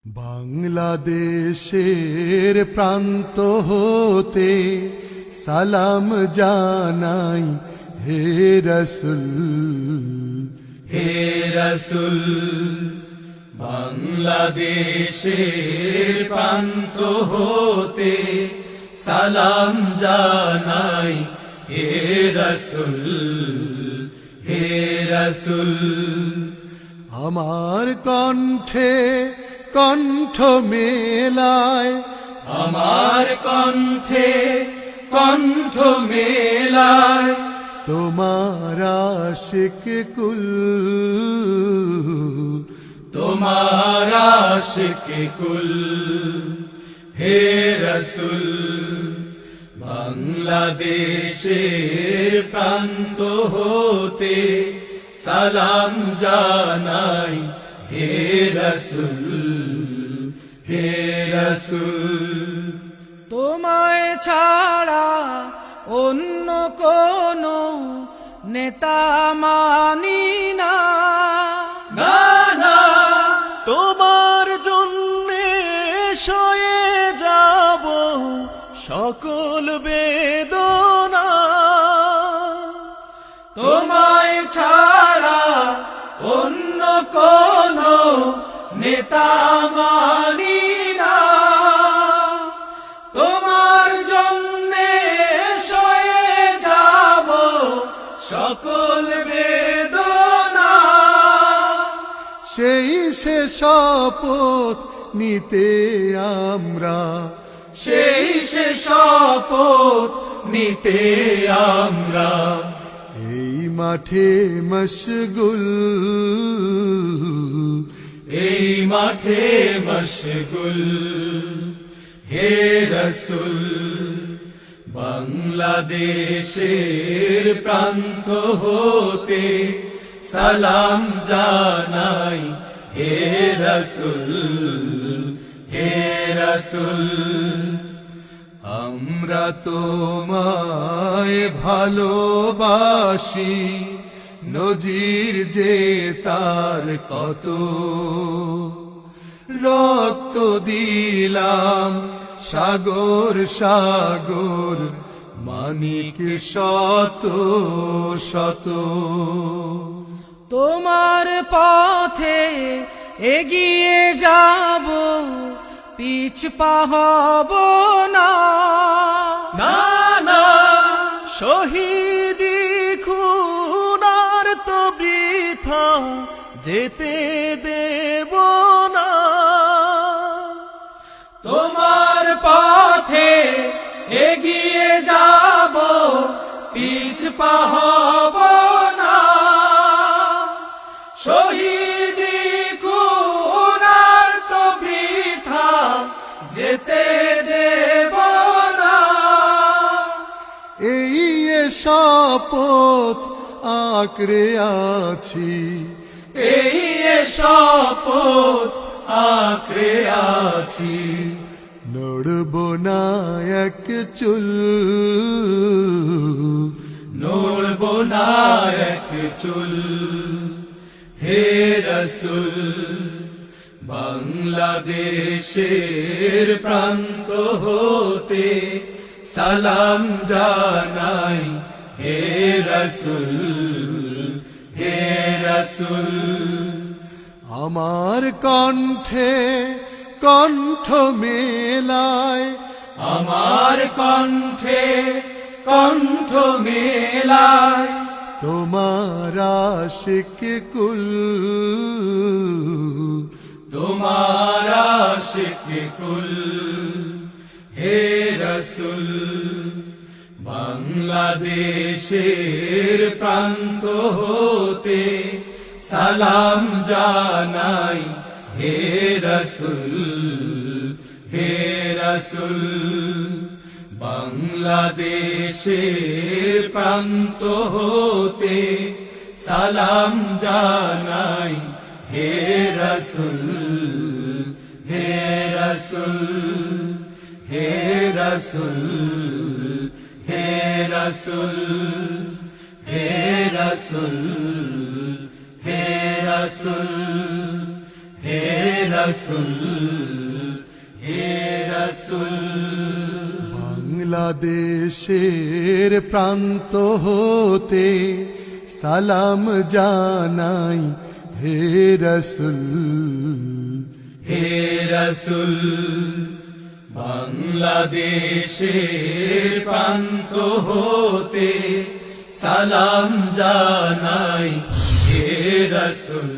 বাংলাদেশের প্রান্ত হতে সালাম জানাই হে রসুল, হে রসুল। বাংলাদেশের প্রান্ত হতে সালাম জানাই হে রসুল, হে রসুল। আমার কণ্ঠে কণ্ঠ মেলায়, আমার কণ্ঠে কণ্ঠ মেলায় তোমার আশিক কুল, তোমার আশিক কুল। হে রসুল, বাংলাদেশের প্রান্ত হতে সালাম জানাই হে রসুল, হে রসুল। তোমায় ছাড়া অন্য কোনো নেতা মানি না, না না, তোমার জন্যে সয়ে যাব সকল বেদনা। তোমায় ছাড়া অন্য কোনো নেতা মানি না, তোমার জন্যে সয়ে যাব সকল বেদনা। সেই সে শপথ নিতে আমরা, সেই সে শপথ নিতে আমরা এই মাঠে মশগুল, এই মাঠে মশগুল। হে রসুল, বাংলাদেশের প্রান্ত হতে সালাম জানাই হে রসুল, হে রসুল। আমরা তোমায় ভালোবাসি, নজির যে তার কত, রক্ত দিলাম সাগর সাগর, মানিক শত শত। তোমার পথে এগিয়ে যাব, পিছ পা হব না। না না, শহীদি খুনার তো বৃথা যেতে দেব না। তোমার পথে এগিয়ে যাব, পিছ পা হব না। শহীদি খুনার তো বৃথা যেতে দেব না। এই শপথ আঁকড়ে আছি, এই শপথ আঁকড়ে আছি, নড়ব না এক চুল, নড়ব না এক চুল। হে রসুল, বাংলাদেশের প্রান্ত হতে সালাম জানাই হে রসুল, হে রসুল। আমার কণ্ঠে কণ্ঠ মেলায়, আমার কণ্ঠে কণ্ঠ মেলায় তোমার আশিক কুল, তোমার আশিক কুল। হে রসুল, বাংলাদেশের প্রান্ত হতে সালাম জানাই হে রসুল, হে রসুল। বাংলাদেশের প্রান্ত হতে সালাম জানাই হে রসুল, হে রসুল, হে রসুল, হে রসুল, হে রসুল, হে রসুল, হে রসুল হে রসুল বাংলাদেশের প্রান্ত হতে সালাম জানাই হে রসুল হে রসুল বাংলাদেশের প্রান্ত হতে সালাম জানাই হে রসুল